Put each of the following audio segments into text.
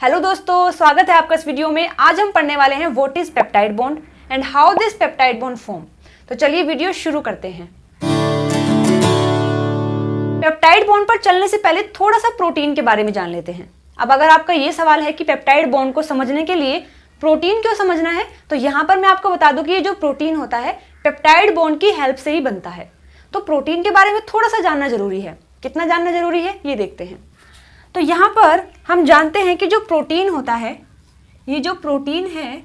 Hello दोस्तों, स्वागत है आपका इस वीडियो में। आज हम पढ़ने वाले हैं what is peptide bond and how this peptide bond form. तो चलिए वीडियो शुरू करते हैं। पेप्टाइड बॉन्ड पर चलने से पहले थोड़ा सा प्रोटीन के बारे में जान लेते हैं। अब अगर आपका ये सवाल है कि पेप्टाइड बॉन्ड को समझने के लिए प्रोटीन क्यों समझना है, तो यहाँ पर मैं आपको बता दूं कि ये जो प्रोटीन होता है पेप्टाइड बॉन्ड की हेल्प से ही बनता है। तो प्रोटीन के बारे में थोड़ा सा जानना जरूरी है। कितना जानना जरूरी है ये देखते हैं। तो यहाँ पर हम जानते हैं कि जो प्रोटीन होता है, ये जो प्रोटीन है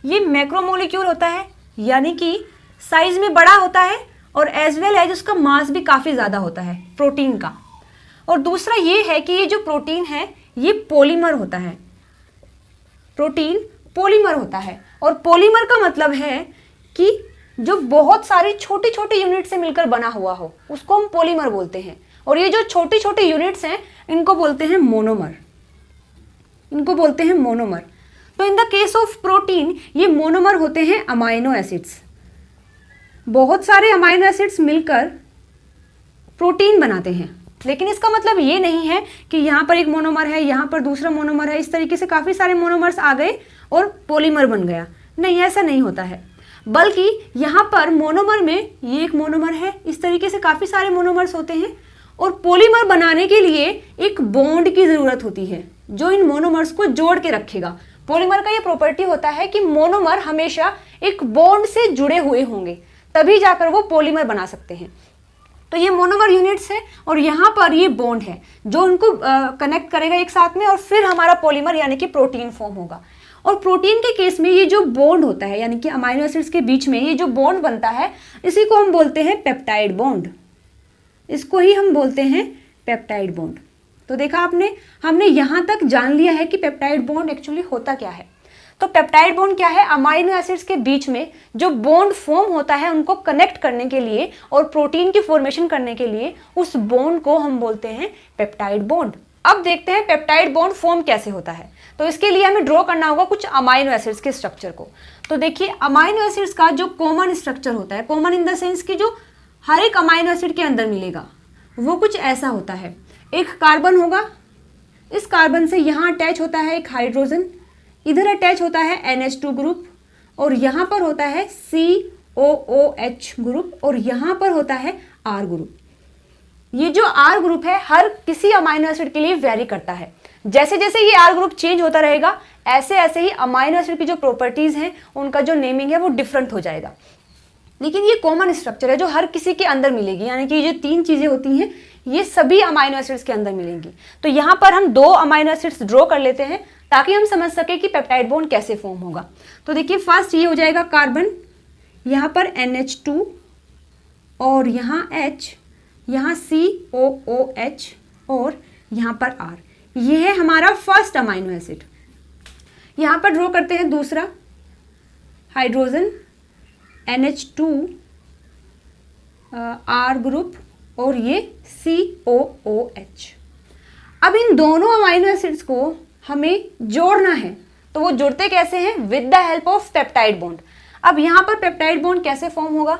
ये मैक्रोमोलिक्यूल होता है, यानी कि साइज में बड़ा होता है और एज वेल एज उसका मास भी काफ़ी ज़्यादा होता है प्रोटीन का। और दूसरा ये है कि ये जो प्रोटीन है ये पॉलीमर होता है। प्रोटीन पॉलीमर होता है और पॉलीमर का मतलब है कि जो बहुत सारी छोटी छोटी यूनिट से मिलकर बना हुआ हो उसको हम पॉलीमर बोलते हैं। और ये जो छोटी छोटी यूनिट्स हैं इनको बोलते हैं मोनोमर। इनको बोलते हैं मोनोमर। तो in the case of protein ये मोनोमर होते हैं अमाइनो एसिड्स। बहुत सारे अमाइनो एसिड्स मिलकर प्रोटीन बनाते हैं, लेकिन इसका मतलब ये नहीं है कि यहाँ पर एक मोनोमर है, यहाँ पर दूसरा मोनोमर है, इस तरीके से काफ़ी सारे मोनोमर्स आ गए और पॉलीमर बन गया। नहीं, ऐसा नहीं होता है। बल्कि यहाँ पर मोनोमर में ये एक मोनोमर है, इस तरीके से काफ़ी सारे मोनोमर्स होते हैं और पॉलीमर बनाने के लिए एक बॉन्ड की ज़रूरत होती है जो इन मोनोमर्स को जोड़ के रखेगा। पॉलीमर का ये प्रॉपर्टी होता है कि मोनोमर हमेशा एक बॉन्ड से जुड़े हुए होंगे, तभी जाकर वो पॉलीमर बना सकते हैं। तो ये मोनोमर यूनिट्स है और यहाँ पर ये बॉन्ड है जो उनको कनेक्ट करेगा एक साथ में और फिर हमारा पॉलीमर यानी कि प्रोटीन फॉर्म होगा। और प्रोटीन के केस में ये जो बॉन्ड होता है यानी कि अमाइनो एसिड्स के बीच में ये जो बॉन्ड बनता है इसी को हम बोलते हैं पेप्टाइड बॉन्ड। इसको ही हम बोलते हैं पेप्टाइड बॉन्ड। तो देखा आपने, हमने यहाँ तक जान लिया है कि पेप्टाइड बॉन्ड एक्चुअली होता क्या है। तो पेप्टाइड बॉन्ड क्या है? अमाइनो एसिड्स के बीच में जो बॉन्ड फॉर्म होता है उनको कनेक्ट करने के लिए और प्रोटीन की फॉर्मेशन करने के लिए उस बॉन्ड को हम बोलते हैं पेप्टाइड बॉन्ड। अब देखते हैं पेप्टाइड बॉन्ड फॉर्म कैसे होता है। तो इसके लिए हमें ड्रॉ करना होगा कुछ अमाइनो एसिड्स के स्ट्रक्चर को। तो देखिए, अमाइनो एसिड्स का जो कॉमन स्ट्रक्चर होता है, कॉमन इन द सेंस कि जो हर एक अमाइनो एसिड के अंदर मिलेगा, वो कुछ ऐसा होता है। एक कार्बन होगा, इस कार्बन से यहाँ अटैच होता है एक हाइड्रोजन, इधर अटैच होता है NH2 ग्रुप और यहाँ पर होता है COOH ग्रुप और यहाँ पर होता है R ग्रुप। ये जो R ग्रुप है हर किसी अमाइनो एसिड के लिए वेरी करता है। जैसे जैसे ये R ग्रुप चेंज होता रहेगा ऐसे ऐसे ही अमाइनो एसिड की जो प्रॉपर्टीज हैं उनका जो नेमिंग है वो डिफरेंट हो जाएगा। लेकिन ये कॉमन स्ट्रक्चर है जो हर किसी के अंदर मिलेगी, यानी कि ये जो तीन चीजें होती हैं ये सभी अमाइनो एसिड्स के अंदर मिलेंगी। तो यहाँ पर हम दो अमाइनो एसिड्स ड्रॉ कर लेते हैं ताकि हम समझ सके कि पेप्टाइड बॉन्ड कैसे फॉर्म होगा। तो देखिए, फर्स्ट ये हो जाएगा कार्बन, यहाँ पर NH2 और यहाँ H, यहाँ COOH और यहाँ पर R। ये है हमारा फर्स्ट अमाइनो एसिड। यहाँ पर ड्रॉ करते हैं दूसरा हाइड्रोजन, NH2 R ग्रुप और ये COOH। अब इन दोनों अमाइनो एसिड्स को हमें जोड़ना है। तो वो जुड़ते कैसे हैं? With the help of peptide bond. अब यहाँ पर पेप्टाइड बॉन्ड कैसे फॉर्म होगा?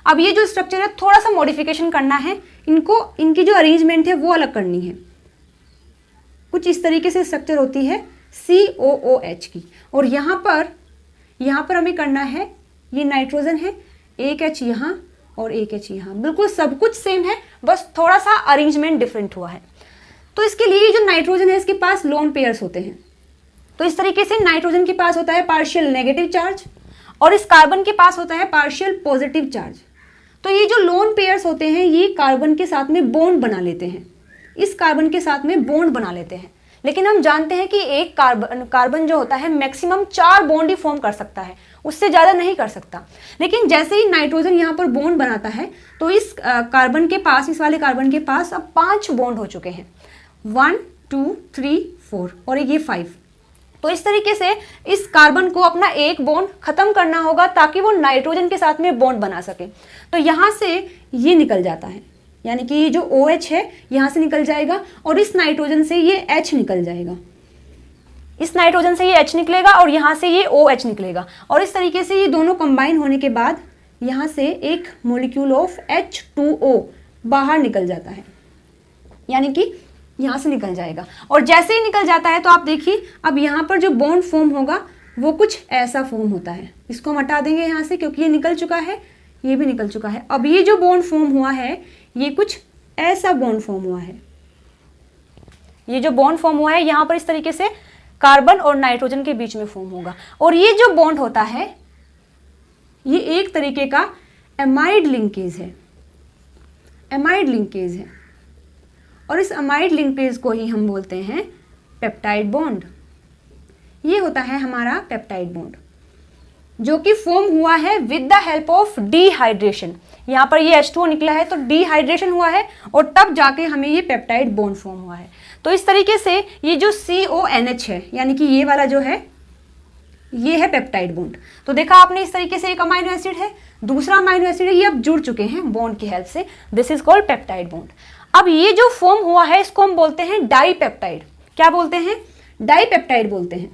अब ये जो स्ट्रक्चर है थोड़ा सा मॉडिफिकेशन करना है, इनको इनकी जो अरेंजमेंट है वो अलग करनी है। कुछ इस तरीके से स्ट्रक्चर होती है COOH की और यहाँ पर हमें करना है, ये नाइट्रोजन है, एक H यहाँ और एक H यहाँ, बिल्कुल सब कुछ सेम है, बस थोड़ा सा अरेंजमेंट डिफरेंट हुआ है। तो इसके लिए जो नाइट्रोजन है इसके पास लोन पेयर्स होते हैं। तो इस तरीके से नाइट्रोजन के पास होता है पार्शियल नेगेटिव चार्ज और इस कार्बन के पास होता है पार्शियल पॉजिटिव चार्ज। तो ये जो लोन पेयर्स होते हैं ये कार्बन के साथ में बॉन्ड बना लेते हैं, इस कार्बन के साथ में बॉन्ड बना लेते हैं। लेकिन हम जानते हैं कि एक कार्बन जो होता है मैक्सिमम 4 बॉन्ड ही फॉर्म कर सकता है, उससे ज़्यादा नहीं कर सकता। लेकिन जैसे ही नाइट्रोजन यहाँ पर बॉन्ड बनाता है तो इस कार्बन के पास, इस वाले कार्बन के पास अब 5 बॉन्ड हो चुके हैं, 1 2 3 4 और ये 5। तो इस तरीके से इस कार्बन को अपना एक बॉन्ड खत्म करना होगा ताकि वो नाइट्रोजन के साथ में बॉन्ड बना सके। तो यहाँ से ये निकल जाता है, यानी कि ये जो OH है यहाँ से निकल जाएगा और इस नाइट्रोजन से ये H निकल जाएगा, इस नाइट्रोजन से ये H निकलेगा और यहाँ से ये OH निकलेगा और इस तरीके से ये दोनों कंबाइन होने के बाद यहाँ से एक मॉलिक्यूल ऑफ H2O बाहर निकल जाता है। यानी कि यहाँ से निकल जाएगा। और जैसे ही निकल जाता है तो आप देखिए अब यहाँ पर जो बॉन्ड फॉर्म होगा वो कुछ ऐसा फॉर्म होता है। इसको हम हटा देंगे यहाँ से क्योंकि ये निकल चुका है, ये भी निकल चुका है। अब ये जो बॉन्ड फॉर्म हुआ है ये कुछ ऐसा बॉन्ड फॉर्म हुआ है। ये जो बॉन्ड फॉर्म हुआ है यहाँ पर इस तरीके से कार्बन और नाइट्रोजन के बीच में फॉर्म होगा। और ये जो बॉन्ड होता है ये एक तरीके का एमाइड लिंकेज है, एमाइड लिंकेज है। और इस अमाइड लिंकेज को ही हम बोलते हैं पेप्टाइड बॉन्ड। ये होता है हमारा पेप्टाइड बॉन्ड जो कि फॉर्म हुआ है with the help of dehydration. यहाँ पर ये H2O निकला है तो डिहाइड्रेशन हुआ है और तब जाके हमें ये पेप्टाइड बॉन्ड फॉर्म हुआ है। तो इस तरीके से ये जो CONH है यानी कि ये वाला जो है ये है पेप्टाइड बॉन्ड। तो देखा आपने इस तरीके से एक अमाइनो एसिड है, दूसरा अमाइनो एसिड है, ये अब जुड़ चुके हैं बॉन्ड की हेल्प से। This is called peptide bond. अब ये जो फॉर्म हुआ है इसको हम बोलते हैं डाईपेप्टाइड। क्या बोलते हैं? डाईपेप्टाइड बोलते हैं।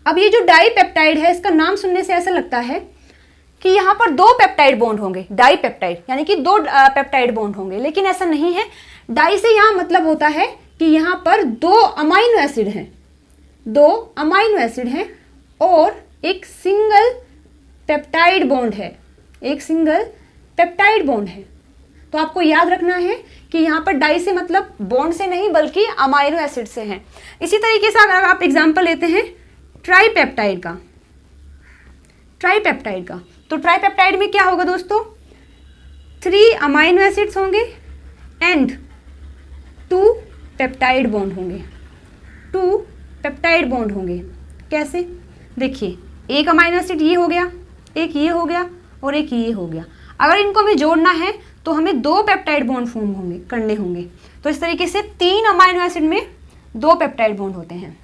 अब ये जो डाईपेप्टाइड है इसका नाम सुनने से ऐसा लगता है कि यहाँ पर दो पेप्टाइड बॉन्ड होंगे, डाईपेप्टाइड यानी कि दो पेप्टाइड बॉन्ड होंगे, लेकिन ऐसा नहीं है। डाई से यहाँ मतलब होता है कि यहाँ पर दो अमाइनो एसिड हैं, दो अमाइनो एसिड हैं और एक सिंगल पेप्टाइड बॉन्ड है, एक सिंगल पेप्टाइड बॉन्ड है। तो आपको याद रखना है कि यहाँ पर डाई से मतलब बॉन्ड से नहीं बल्कि अमाइनो एसिड से हैं। इसी तरीके से अगर आप एग्जांपल लेते हैं ट्राईपेप्टाइड का, ट्राईपेप्टाइड का, तो ट्राईपेप्टाइड में क्या होगा दोस्तों? 3 अमाइनो एसिड्स होंगे एंड 2 पेप्टाइड बॉन्ड होंगे, 2 पेप्टाइड बॉन्ड होंगे। कैसे? देखिए एक अमाइनो एसिड ये हो गया, एक ये हो गया और एक ये हो गया। अगर इनको हमें जोड़ना है तो हमें 2 पेप्टाइड बॉन्ड फॉर्म होंगे, करने होंगे। तो इस तरीके से 3 अमाइनो एसिड में 2 पेप्टाइड बॉन्ड होते हैं,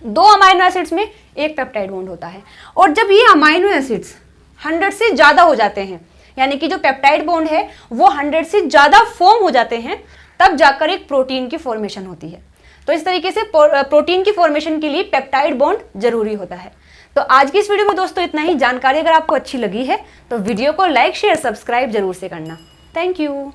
2 अमाइनो एसिड्स में 1 पेप्टाइड बॉन्ड होता है। और जब ये अमाइनो एसिड्स 100 से ज़्यादा हो जाते हैं यानी कि जो पेप्टाइड बॉन्ड है वो 100 से ज़्यादा फॉर्म हो जाते हैं तब जाकर एक प्रोटीन की फॉर्मेशन होती है। तो इस तरीके से प्रोटीन की फॉर्मेशन के लिए पेप्टाइड बॉन्ड जरूरी होता है। तो आज की इस वीडियो में दोस्तों इतना ही। जानकारी अगर आपको अच्छी लगी है तो वीडियो को लाइक शेयर सब्सक्राइब जरूर से करना। Thank you.